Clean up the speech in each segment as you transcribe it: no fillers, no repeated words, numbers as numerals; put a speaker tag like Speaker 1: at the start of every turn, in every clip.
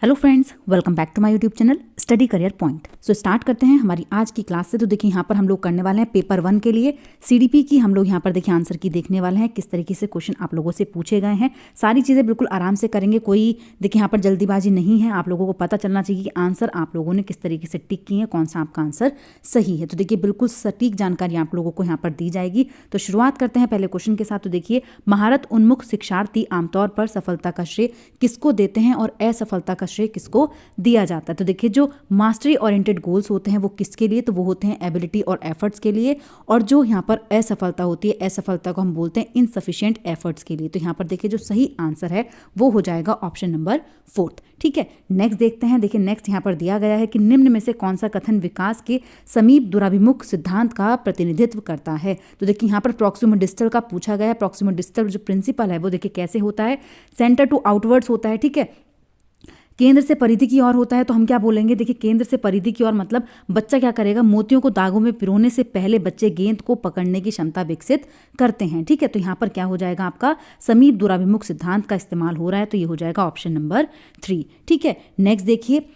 Speaker 1: Hello friends, welcome back to my YouTube channel study career point. So start करते हैं हमारी आज की क्लास से। तो देखिए यहाँ पर हम लोग करने वाले हैं पेपर 1 के लिए सीडीपी की हम लोग यहाँ पर देखिए आंसर की देखने वाले हैं, किस तरीके से क्वेश्चन आप लोगों से पूछे गए हैं। सारी चीज़ें बिल्कुल आराम से करेंगे, कोई देखिए यहाँ पर जल्दीबाजी नहीं है। आप लोगों को पता चलना चाहिए कि आंसर आप लोगों ने किस तरीके से टिक किए हैं, कौन सा आपका आंसर सही है। तो देखिए बिल्कुल सटीक जानकारी आप लोगों को यहाँ पर दी जाएगी। तो शुरुआत करते हैं पहले क्वेश्चन के साथ। तो देखिए महारत उन्मुख शिक्षार्थी आमतौर पर सफलता का श्रेय किसको देते हैं और असफलता का श्रेय किसको दिया जाता है। तो देखिए जो मास्टरी ओरिएंटेड गोल्स होते हैं वो किसके लिए, तो वो होते हैं एबिलिटी और एफर्ट्स के लिए। और जो यहाँ पर असफलता होती है, असफलता को हम बोलते हैं इनसफिशिएंट एफर्ट्स के लिए। तो यहाँ पर देखिए जो सही आंसर है वो हो जाएगा ऑप्शन नंबर 4। ठीक है, नेक्स्ट देखते हैं। देखिए नेक्स्ट यहाँ पर दिया गया है कि निम्न में से कौन सा कथन विकास के समीप दुराभिमुख सिद्धांत का प्रतिनिधित्व करता है। तो देखिए यहाँ पर प्रॉक्सिमो डिस्टल का पूछा गया है। प्रॉक्सिमो डिस्टल जो प्रिंसिपल है वो देखिए कैसे होता है, सेंटर टू आउटवर्ड्स होता है। ठीक है, केंद्र से परिधि की ओर होता है। तो हम क्या बोलेंगे, देखिए केंद्र से परिधि की ओर मतलब बच्चा क्या करेगा, मोतियों को दागों में पिरोने से पहले बच्चे गेंद को पकड़ने की क्षमता विकसित करते हैं। ठीक है, तो यहाँ पर क्या हो जाएगा, आपका समीप दुराभिमुख सिद्धांत का इस्तेमाल हो रहा है। तो ये हो जाएगा ऑप्शन नंबर 3। ठीक है, नेक्स्ट देखिए,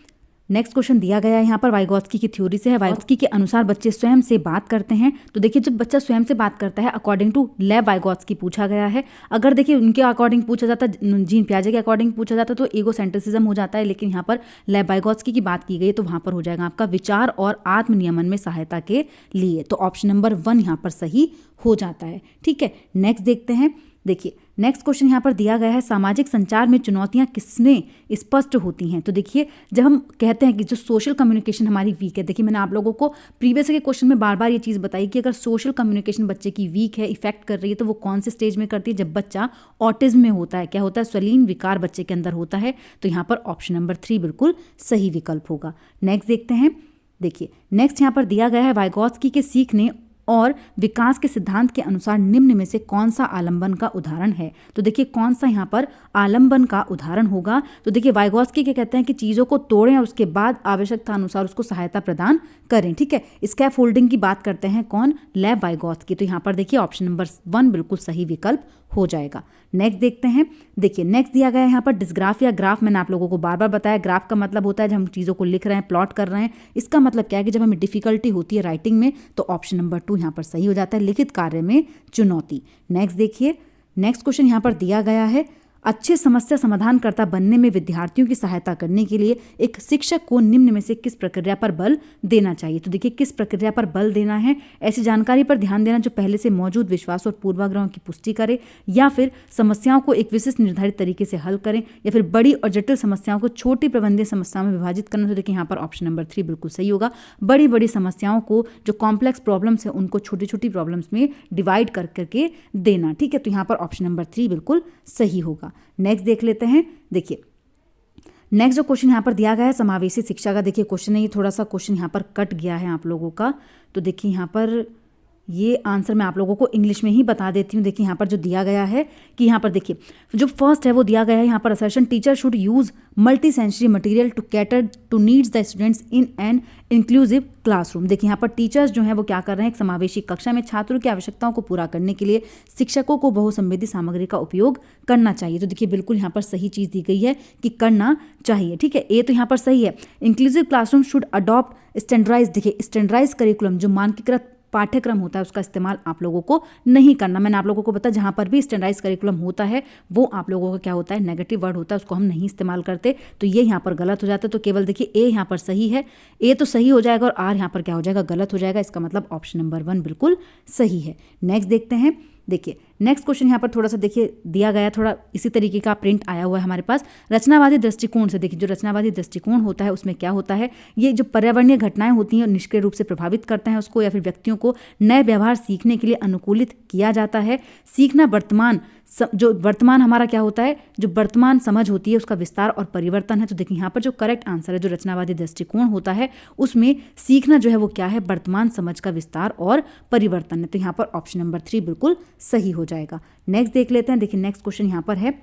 Speaker 1: नेक्स्ट क्वेश्चन दिया गया है यहाँ पर वाइगोत्स्की की थ्योरी से है। वाइगोत्स्की के अनुसार बच्चे स्वयं से बात करते हैं। तो देखिए जब बच्चा स्वयं से बात करता है अकॉर्डिंग टू लेव वाइगोत्स्की पूछा गया है। अगर देखिए उनके अकॉर्डिंग पूछा जाता, जीन पियाजे के अकॉर्डिंग पूछा जाता तो ईगोसेंट्रिसिज्म हो जाता है, लेकिन यहाँ पर लेव वाइगोत्स्की की बात की गई तो वहाँ पर हो जाएगा आपका विचार और आत्मनियमन में सहायता के लिए। तो ऑप्शन नंबर 1 यहाँ पर सही हो जाता है। ठीक है, नेक्स्ट देखते हैं। देखिए नेक्स्ट क्वेश्चन यहाँ पर दिया गया है सामाजिक संचार में चुनौतियाँ किसमें स्पष्ट होती हैं। तो देखिए जब हम कहते हैं कि जो सोशल कम्युनिकेशन हमारी वीक है, देखिए मैंने आप लोगों को प्रीवियस के क्वेश्चन में बार बार ये चीज़ बताई कि अगर सोशल कम्युनिकेशन बच्चे की वीक है, इफेक्ट कर रही है, तो वो कौन से स्टेज में करती है, जब बच्चा ऑटिज्म में होता है। क्या होता है, स्वलीन विकार बच्चे के अंदर होता है। तो यहाँ पर ऑप्शन नंबर 3 बिल्कुल सही विकल्प होगा। नेक्स्ट देखते हैं। देखिए नेक्स्ट यहाँ पर दिया गया है वाइगोत्स्की के सीखने और विकास के सिद्धांत के अनुसार निम्न में से कौन सा आलंबन का उदाहरण है। तो देखिए कौन सा यहाँ पर आलंबन का उदाहरण होगा। तो देखिए वाइगोत्स्की क्या कहते हैं कि चीज़ों को तोड़ें और उसके बाद आवश्यकता अनुसार उसको सहायता प्रदान करें। ठीक है, स्कैफोल्डिंग की बात करते हैं कौन, लेव वाइगोत्स्की। तो यहाँ पर देखिए ऑप्शन नंबर 1 बिल्कुल सही विकल्प हो जाएगा। नेक्स्ट देखते हैं। देखिए नेक्स्ट दिया गया है यहाँ पर डिस्ग्राफ या ग्राफ। मैंने आप लोगों को बार बार बताया, ग्राफ का मतलब होता है जब हम चीज़ों को लिख रहे हैं, प्लॉट कर रहे हैं। इसका मतलब क्या है कि जब हमें डिफिकल्टी होती है राइटिंग में तो ऑप्शन नंबर 2 यहाँ पर सही हो जाता है, लिखित कार्य में चुनौती। नेक्स्ट देखिए, नेक्स्ट क्वेश्चन यहाँ पर दिया गया है अच्छे समस्या समाधानकर्ता बनने में विद्यार्थियों की सहायता करने के लिए एक शिक्षक को निम्न में से किस प्रक्रिया पर बल देना चाहिए। तो देखिए किस प्रक्रिया पर बल देना है, ऐसी जानकारी पर ध्यान देना जो पहले से मौजूद विश्वास और पूर्वाग्रहों की पुष्टि करे, या फिर समस्याओं को एक विशिष्ट निर्धारित तरीके से हल करें, या फिर बड़ी और जटिल समस्याओं को छोटी प्रबंधनीय समस्याओं में विभाजित करना। तो देखिए यहाँ पर ऑप्शन नंबर 3 बिल्कुल सही होगा। बड़ी बड़ी समस्याओं को, जो कॉम्प्लेक्स प्रॉब्लम्स है उनको छोटी छोटी प्रॉब्लम्स में डिवाइड कर करके देना। ठीक है, तो यहाँ पर ऑप्शन नंबर 3 बिल्कुल सही होगा। नेक्स्ट देख लेते हैं। देखिए नेक्स्ट जो क्वेश्चन यहाँ पर दिया गया है समावेशी शिक्षा का। देखिए क्वेश्चन है ये, थोड़ा सा क्वेश्चन यहाँ पर कट गया है आप लोगों का। तो देखिए यहाँ पर ये आंसर मैं आप लोगों को इंग्लिश में ही बता देती हूँ। देखिए यहाँ पर जो दिया गया है कि यहाँ पर देखिए जो फर्स्ट है वो दिया गया है यहाँ पर assertion teacher should use multi sensory material to cater to needs the students in an inclusive classroom. देखिए यहाँ पर टीचर्स जो हैं वो क्या कर रहे हैं, एक समावेशी कक्षा में छात्रों की आवश्यकताओं को पूरा करने के लिए शिक्षकों को बहुसंवेदी सामग्री का उपयोग करना चाहिए। तो देखिए बिल्कुल यहाँ पर सही चीज़ दी गई है कि करना चाहिए। ठीक है, ए तो यहाँ पर सही है। Inclusive classroom should adopt standardize, देखिए स्टैंडर्डाइज करिकुलम जो मानकीकृत पाठ्यक्रम होता है उसका इस्तेमाल आप लोगों को नहीं करना। मैंने आप लोगों को बताया जहाँ पर भी स्टैंडर्डाइज करिकुलम होता है वो आप लोगों का क्या होता है, नेगेटिव वर्ड होता है, उसको हम नहीं इस्तेमाल करते। तो ये यहाँ पर गलत हो जाता है। तो केवल देखिए ए यहाँ पर सही है, ए तो सही हो जाएगा और आर यहाँ पर क्या हो जाएगा, गलत हो जाएगा। इसका मतलब ऑप्शन नंबर 1 बिल्कुल सही है। नेक्स्ट देखते हैं। देखिए नेक्स्ट क्वेश्चन यहाँ पर थोड़ा सा देखिए दिया गया, थोड़ा इसी तरीके का प्रिंट आया हुआ है हमारे पास। रचनावादी दृष्टिकोण से, देखिए जो रचनावादी दृष्टिकोण होता है उसमें क्या होता है, ये जो पर्यावरणीय घटनाएं होती हैं निष्क्रिय रूप से प्रभावित करते हैं उसको, या फिर व्यक्तियों को नए व्यवहार सीखने के लिए अनुकूलित किया जाता है। सीखना वर्तमान, जो वर्तमान हमारा क्या होता है, जो वर्तमान समझ होती है उसका विस्तार और परिवर्तन है। तो देखिए यहाँ पर जो करेक्ट आंसर है जो रचनावादी दृष्टिकोण होता है उसमें सीखना जो है वो क्या है, वर्तमान समझ का विस्तार और परिवर्तन है। तो यहाँ पर ऑप्शन नंबर 3 बिल्कुल सही हो जाएगा। नेक्स्ट देख लेते हैं। देखिए नेक्स्ट क्वेश्चन यहाँ पर है,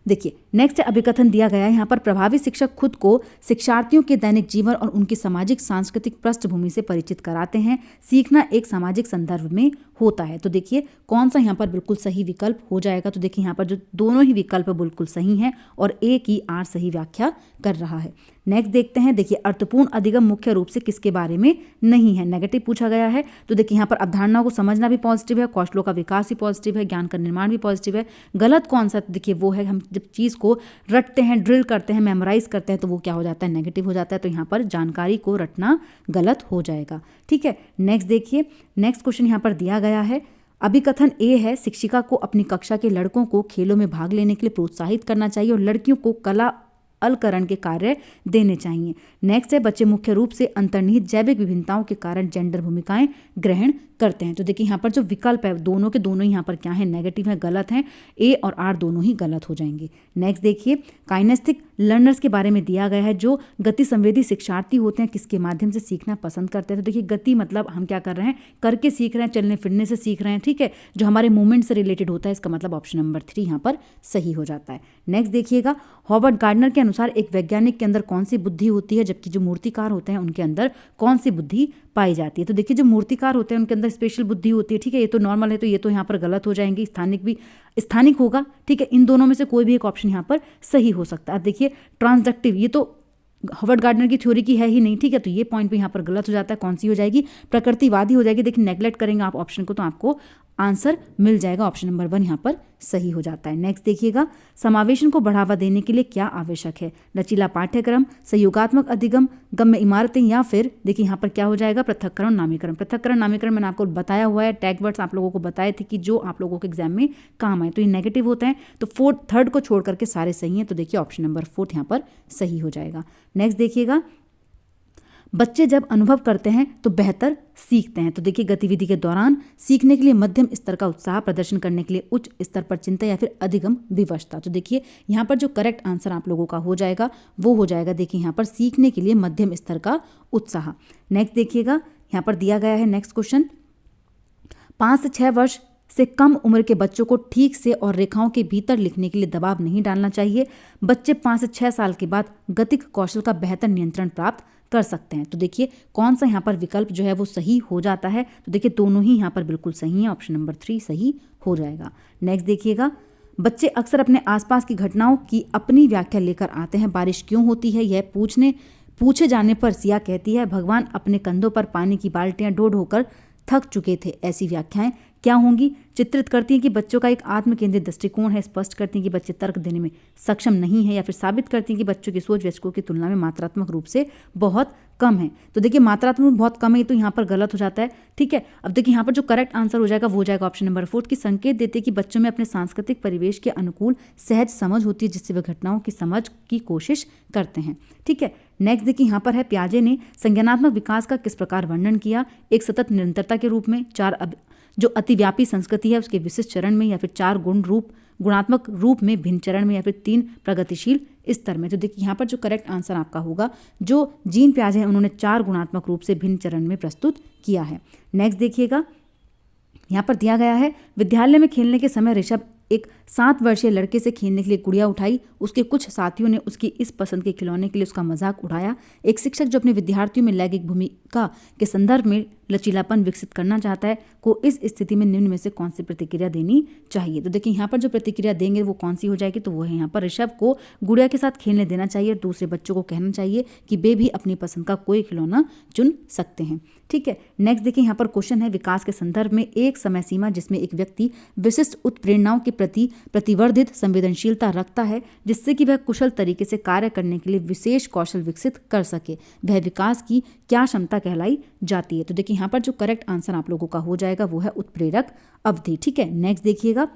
Speaker 1: देखिए नेक्स्ट अभिकथन दिया गया है यहाँ पर, प्रभावी शिक्षक खुद को शिक्षार्थियों के दैनिक जीवन और उनकी सामाजिक सांस्कृतिक पृष्ठभूमि से परिचित कराते हैं। सीखना एक सामाजिक संदर्भ में होता है। तो देखिए कौन सा यहाँ पर बिल्कुल सही विकल्प हो जाएगा। तो देखिए यहाँ पर जो दोनों ही विकल्प बिल्कुल सही हैं और ए की आर सही व्याख्या कर रहा है। नेक्स्ट देखते हैं, देखिए अर्थपूर्ण अधिगम मुख्य रूप से किसके बारे में नहीं है, नेगेटिव पूछा गया है। तो देखिए यहाँ पर अवधारणाओं को समझना भी पॉजिटिव है, कौशलों का विकास भी पॉजिटिव है, ज्ञान का निर्माण भी पॉजिटिव है। गलत कौन सा, देखिए वो है हम जब चीज़ को रटते हैं, ड्रिल करते हैं, मेमोराइज करते हैं तो वो क्या हो जाता है, नेगेटिव हो जाता है। तो यहाँ पर जानकारी को रटना गलत हो जाएगा। ठीक है, नेक्स्ट देखिए, नेक्स्ट क्वेश्चन यहाँ पर दिया गया है, अभिकथन ए है, शिक्षिका को अपनी कक्षा के लड़कों को खेलों में भाग लेने के लिए प्रोत्साहित करना चाहिए और लड़कियों को कला अलकरण के कार्य देने चाहिए। नेक्स्ट है, बच्चे मुख्य रूप से अंतर्निहित जैविक विभिन्नताओं के कारण जेंडर भूमिकाएं ग्रहण करते हैं। तो देखिए यहाँ पर जो विकल्प है दोनों के दोनों यहाँ पर क्या है, नेगेटिव है, गलत है। ए और आर दोनों ही गलत हो जाएंगे। नेक्स्ट देखिए, काइनेस्थिक लर्नर्स के बारे में दिया गया है, जो गति संवेदी शिक्षार्थी होते हैं किसके माध्यम से सीखना पसंद करते हैं। तो देखिए गति मतलब हम क्या कर रहे हैं, करके सीख रहे हैं, चलने फिरने से सीख रहे हैं। ठीक है, जो हमारे मूवमेंट से रिलेटेड होता है, इसका मतलब ऑप्शन नंबर 3 यहाँ पर सही हो जाता है। नेक्स्ट देखिएगा, हॉवर्ड गार्डनर के अनुसार एक वैज्ञानिक के अंदर कौन सी बुद्धि होती है, जबकि जो मूर्तिकार होते हैं उनके अंदर कौन सी बुद्धि पाई जाती है। तो देखिए जो मूर्तिकार होते हैं उनके अंदर स्पेशल बुद्धि होती है। ठीक है, ये तो नॉर्मल है, तो ये तो यहाँ पर गलत हो जाएंगे। स्थानिक भी स्थानिक होगा। ठीक है, इन दोनों में से कोई भी एक ऑप्शन यहाँ पर सही हो सकता है। अब देखिए ट्रांसडक्टिव, ये तो हॉवर्ड गार्डनर की थ्योरी की है ही नहीं। ठीक है, तो ये पॉइंट भी यहाँ पर गलत हो जाता है। कौन सी हो जाएगी, प्रकृतिवादी हो जाएगी। देखिए नेग्लेक्ट करेंगे आप ऑप्शन को तो आपको आंसर मिल जाएगा। ऑप्शन नंबर 1 यहाँ पर सही हो जाता है। नेक्स्ट देखिएगा, समावेशन को बढ़ावा देने के लिए क्या आवश्यक है, लचीला पाठ्यक्रम, सहयोगात्मक अधिगम, गम्य इमारतें, या फिर देखिए यहाँ पर क्या हो जाएगा, पृथक्करण नामीकरण। पृथक्करण नामीकरण मैंने आपको बताया हुआ है, टैग वर्ड्स आप लोगों को बताए थे कि जो आप लोगों के एग्जाम में काम आए। तो ये नेगेटिव होते हैं, तो थर्ड को छोड़ करके सारे सही हैं। तो देखिए ऑप्शन नंबर 4 यहाँ पर सही हो जाएगा। नेक्स्ट देखिएगा, बच्चे जब अनुभव करते हैं तो बेहतर सीखते हैं। तो देखिए गतिविधि के दौरान सीखने के लिए मध्यम स्तर का उत्साह, प्रदर्शन करने के लिए उच्च स्तर पर चिंता, या फिर अधिगम विवशता। तो देखिए यहाँ पर जो करेक्ट आंसर आप लोगों का हो जाएगा वो हो जाएगा, देखिए यहाँ पर सीखने के लिए मध्यम स्तर का उत्साह। नेक्स्ट देखिएगा, यहाँ पर दिया गया है नेक्स्ट क्वेश्चन, 5 से 6 वर्ष से कम उम्र के बच्चों को ठीक से और रेखाओं के भीतर लिखने के लिए दबाव नहीं डालना चाहिए। बच्चे 5 से 6 साल के बाद गतिक कौशल का बेहतर नियंत्रण प्राप्त कर सकते हैं। तो देखिए कौन सा यहाँ पर विकल्प जो है वो सही हो जाता है। तो देखिए दोनों ही यहाँ पर बिल्कुल सही है, ऑप्शन नंबर 3 सही हो जाएगा। नेक्स्ट देखिएगा, बच्चे अक्सर अपने आसपास की घटनाओं की अपनी व्याख्या लेकर आते हैं। बारिश क्यों होती है, यह पूछे जाने पर सिया कहती है, भगवान अपने कंधों पर पानी की बाल्टियां ढो ढोकर थक चुके थे। ऐसी व्याख्याएं क्या होंगी, चित्रित करती हैं कि बच्चों का एक आत्म केंद्रित दृष्टिकोण है, स्पष्ट करती हैं कि बच्चे तर्क देने में सक्षम नहीं है, या फिर साबित करती हैं कि बच्चों की सोच वयस्कों की तुलना में मात्रात्मक रूप से बहुत कम है। तो देखिए मात्रात्मक बहुत कम है, तो यहाँ पर गलत हो जाता है। ठीक है, अब देखिए यहाँ पर जो करेक्ट आंसर हो जाएगा वो हो जाएगा ऑप्शन नंबर 4 की संकेत देते हैं कि बच्चों में अपने सांस्कृतिक परिवेश के अनुकूल सहज समझ होती है, जिससे वे घटनाओं की समझ की कोशिश करते हैं। ठीक है, नेक्स्ट देखिए यहाँ पर है, प्याजे ने संज्ञानात्मक विकास का किस प्रकार वर्णन किया, एक सतत निरंतरता के रूप में, 4 जो अतिव्यापी संस्कृति है उसके विशिष्ट चरण में, या फिर 4 गुणात्मक रूप में भिन्न चरण में, या फिर 3 प्रगतिशील स्तर में। तो देखिए यहाँ पर जो करेक्ट आंसर आपका होगा, जो जीन प्याजे हैं उन्होंने 4 गुणात्मक रूप से भिन्न चरण में प्रस्तुत किया है। नेक्स्ट देखिएगा, यहाँ पर दिया गया है, विद्यालय में खेलने के समय ऋषभ एक 7 वर्षीय लड़के से खेलने के लिए गुड़िया उठाई। उसके कुछ साथियों ने उसकी इस पसंद के खिलौने के लिए उसका मजाक उड़ाया। एक शिक्षक जो अपने विद्यार्थियों में लैंगिक भूमिका के संदर्भ में लचीलापन विकसित करना चाहता है को इस स्थिति में निम्न में से कौन सी प्रतिक्रिया देनी चाहिए। तो देखिए यहाँ पर जो प्रतिक्रिया देंगे वो कौन सी हो जाएगी, तो वो है यहाँ पर ऋषभ को गुड़िया के साथ खेलने देना चाहिए और दूसरे बच्चों को कहना चाहिए कि वे भी अपनी पसंद का कोई खिलौना चुन सकते हैं। ठीक है, नेक्स्ट देखिए यहाँ पर क्वेश्चन है, विकास के संदर्भ में एक समय सीमा जिसमें एक व्यक्ति विशिष्ट उत्प्रेरणाओं के प्रति प्रतिवर्धित संवेदनशीलता रखता है, जिससे कि वह कुशल तरीके से कार्य करने के लिए विशेष कौशल विकसित कर सके, वह विकास की क्या क्षमता कहलाई जाती है। तो देखिए यहाँ पर जो करेक्ट आंसर आप लोगों का हो जाएगा वो है उत्प्रेरक अवधि। ठीक है, नेक्स्ट देखिएगा,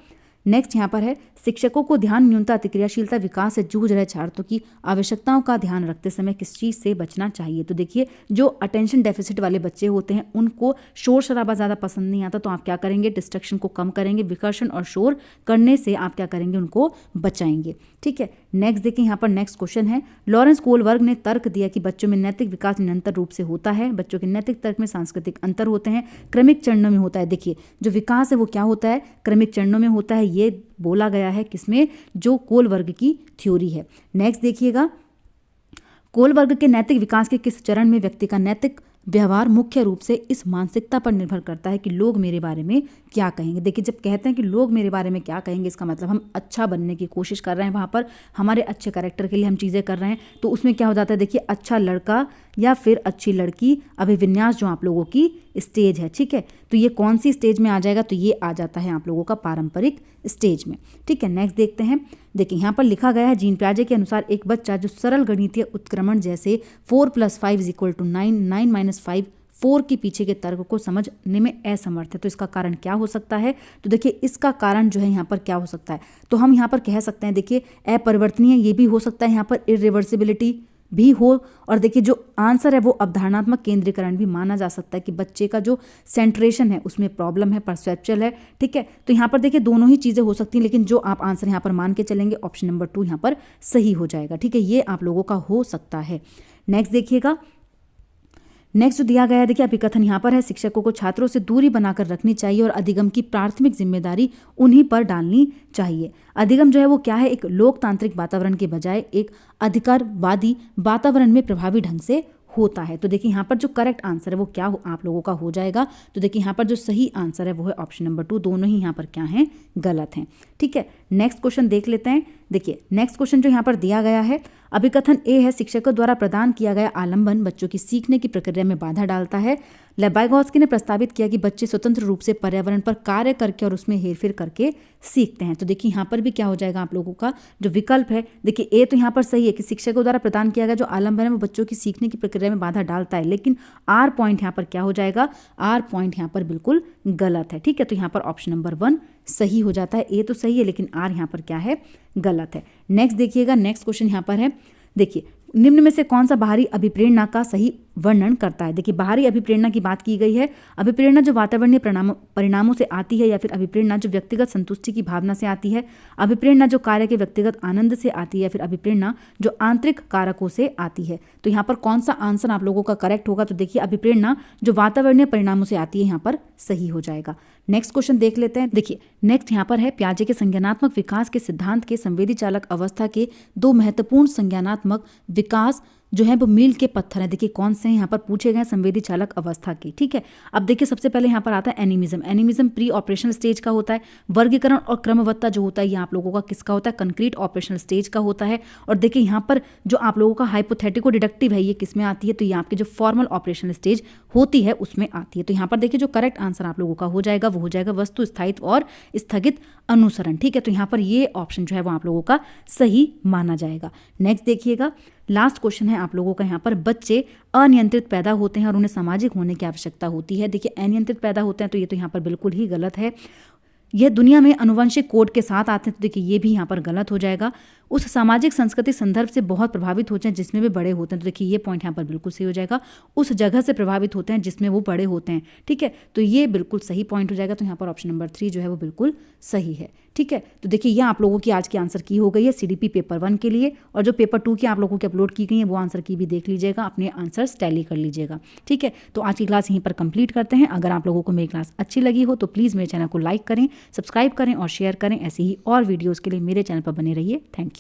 Speaker 1: नेक्स्ट यहाँ पर है, शिक्षकों को ध्यान न्यूनता अतिक्रियाशीलता विकास से जूझ रहे छात्रों की आवश्यकताओं का ध्यान रखते समय किस चीज़ से बचना चाहिए। तो देखिए जो अटेंशन डेफिसिट वाले बच्चे होते हैं उनको शोर शराबा ज़्यादा पसंद नहीं आता, तो आप क्या करेंगे, डिस्ट्रक्शन को कम करेंगे, विकर्षण और शोर करने से आप क्या करेंगे, उनको बचाएंगे। ठीक है, नेक्स्ट देखिए यहाँ पर नेक्स्ट क्वेश्चन है, लॉरेंस कोलबर्ग ने तर्क दिया कि बच्चों में नैतिक विकास निरंतर रूप से होता है। बच्चों के नैतिक तर्क में सांस्कृतिक अंतर होते हैं, क्रमिक चरणों में होता है। देखिए जो विकास है वो क्या होता है, क्रमिक चरणों में होता है। ये बोला गया है किसमें, जो कोलबर्ग की थ्योरी है। नेक्स्ट देखिएगा, कोलबर्ग के नैतिक विकास के किस चरण में व्यक्ति का नैतिक व्यवहार मुख्य रूप से इस मानसिकता पर निर्भर करता है कि लोग मेरे बारे में क्या कहेंगे। देखिए, जब कहते हैं कि लोग मेरे बारे में क्या कहेंगे, इसका मतलब हम अच्छा बनने की कोशिश कर रहे हैं, वहाँ पर हमारे अच्छे कैरेक्टर के लिए हम चीज़ें कर रहे हैं, तो उसमें क्या हो जाता है, देखिए अच्छा लड़का या फिर अच्छी लड़की अभिविन्यास जो आप लोगों की स्टेज है, ठीक है, तो ये कौन सी स्टेज में आ जाएगा, तो ये आ जाता है आप लोगों का पारंपरिक स्टेज में, ठीक है। नेक्स्ट देखते हैं, देखिए यहाँ पर लिखा गया है जीन पियाजे के अनुसार एक बच्चा जो सरल गणितीय उत्क्रमण जैसे 4 + 5 = 9, 9 - 5 4 के पीछे के तर्क को समझने में असमर्थ है। तो इसका कारण क्या हो सकता है, तो देखिए इसका कारण जो है यहाँ पर क्या हो सकता है, तो हम यहाँ पर कह सकते हैं, देखिए अपरिवर्तनीय ये भी हो सकता है, यहाँ पर इरिवर्सिबिलिटी भी हो, और देखिए जो आंसर है वो अवधारणात्मक केंद्रीकरण भी माना जा सकता है कि बच्चे का जो सेंट्रेशन है उसमें प्रॉब्लम है, परसेप्चुअल है, ठीक है। तो यहाँ पर देखिए दोनों ही चीज़ें हो सकती हैं, लेकिन जो आप आंसर यहाँ पर मान के चलेंगे ऑप्शन नंबर 2 यहाँ पर सही हो जाएगा, ठीक है, ये आप लोगों का हो सकता है। नेक्स्ट देखिएगा, नेक्स्ट जो दिया गया है, देखिए अभिकथन यहाँ पर है, शिक्षकों को छात्रों से दूरी बनाकर रखनी चाहिए और अधिगम की प्राथमिक जिम्मेदारी उन्हीं पर डालनी चाहिए। अधिगम जो है वो क्या है, एक लोकतांत्रिक वातावरण के बजाय एक अधिकारवादी वातावरण में प्रभावी ढंग से होता है। तो देखिए यहाँ पर जो करेक्ट आंसर है वो क्या आप लोगों का हो जाएगा, तो देखिए यहाँ पर जो सही आंसर है वो है ऑप्शन नंबर 2, दोनों ही यहाँ पर क्या हैं, गलत हैं, ठीक है। नेक्स्ट क्वेश्चन देख लेते हैं, देखिए नेक्स्ट क्वेश्चन जो यहाँ पर दिया गया है, अभिकथन ए है, शिक्षकों द्वारा प्रदान किया गया आलंबन बच्चों की सीखने की प्रक्रिया में बाधा डालता है। लेबाइगोस्की ने प्रस्तावित किया कि बच्चे स्वतंत्र रूप से पर्यावरण पर कार्य करके और उसमें हेरफेर करके सीखते हैं। तो देखिए यहाँ पर भी क्या हो जाएगा आप लोगों का जो विकल्प है, देखिए ए तो यहाँ पर सही है कि शिक्षकों द्वारा प्रदान किया गया जो आलंबन है वो बच्चों की सीखने की प्रक्रिया में बाधा डालता है, लेकिन आर पॉइंट यहाँ पर क्या हो जाएगा, आर पॉइंट यहाँ पर बिल्कुल गलत है, ठीक है। तो यहाँ पर ऑप्शन नंबर 1 सही हो जाता है, ए तो सही है लेकिन आर यहाँ पर क्या है, गलत है। नेक्स्ट देखिएगा, नेक्स्ट क्वेश्चन यहाँ पर है, देखिए निम्न में से कौन सा बाहरी अभिप्रेरणा का सही वर्णन करता है। देखिए बाहरी अभिप्रेरणा की बात की गई है, अभिप्रेरणा जो वातावरणीय परिणामों से आती है या फिर अभिप्रेरणा जो व्यक्तिगत संतुष्टि की भावना से आती है, अभिप्रेरणा जो कार्य के व्यक्तिगत आनंद से आती है या फिर अभिप्रेरणा जो आंतरिक कारकों से आती है। तो यहाँ पर कौन सा आंसर आप लोगों का करेक्ट होगा, तो देखिए अभिप्रेरणा जो वातावरणीय परिणामों से आती है यहाँ पर सही हो जाएगा। नेक्स्ट क्वेश्चन देख लेते हैं, देखिए नेक्स्ट यहाँ पर है, पियाजे के संज्ञानात्मक विकास के सिद्धांत के संवेदी चालक अवस्था के 2 महत्वपूर्ण संज्ञानात्मक विकास जो है वो मील के पत्थर है। देखिए कौन से हैं यहाँ पर पूछे गए संवेदी चालक अवस्था के, ठीक है। अब देखिए सबसे पहले यहाँ पर आता है animism. Animism pre operational stage का होता है। वर्गीकरण और क्रमवत्ता जो होता है ये आप लोगों का किसका होता है, कंक्रीट ऑपरेशनल स्टेज का होता है। और देखिए यहाँ पर जो आप लोगों का हाइपोथेटिको डिडक्टिव है ये किस में आती है, तो ये आपकी जो फॉर्मल ऑपरेशनल स्टेज होती है उसमें आती है। तो यहाँ पर देखिए जो करेक्ट आंसर आप लोगों का हो जाएगा वो हो जाएगा वस्तु स्थायित्व और स्थगित अनुसरण, ठीक है। तो यहाँ पर ये ऑप्शन जो है वो आप लोगों का सही माना जाएगा। नेक्स्ट देखिएगा, लास्ट क्वेश्चन है आप लोगों का यहाँ पर, बच्चे अनियंत्रित पैदा होते हैं और उन्हें सामाजिक होने की आवश्यकता होती है। देखिए अनियंत्रित पैदा होते हैं तो ये तो यहाँ पर बिल्कुल ही गलत है। यह दुनिया में अनुवंशिक कोड के साथ आते हैं तो देखिए ये भी यहाँ पर गलत हो जाएगा। उस सामाजिक संस्कृति संदर्भ से बहुत प्रभावित होते हैं जिसमें वे बड़े होते हैं, तो देखिए ये पॉइंट यहाँ पर बिल्कुल सही हो जाएगा। उस जगह से प्रभावित होते हैं जिसमें वो बड़े होते हैं, ठीक है, तो ये बिल्कुल सही पॉइंट हो जाएगा। तो यहाँ पर ऑप्शन नंबर 3 जो है वो बिल्कुल सही है, ठीक है। तो देखिए ये आप लोगों की आज की आंसर की हो गई है CDP पेपर 1 के लिए, और जो पेपर 2 की आप लोगों की अपलोड की गई है वो आंसर की भी देख लीजिएगा, अपने आंसर्स टैली कर लीजिएगा, ठीक है। तो आज की क्लास यहीं पर कंप्लीट करते हैं। अगर आप लोगों को मेरी क्लास अच्छी लगी हो तो प्लीज़ मेरे चैनल को लाइक करें, सब्सक्राइब करें और शेयर करें। ऐसी ही और वीडियोज़ के लिए मेरे चैनल पर बने रहिए। Thank you.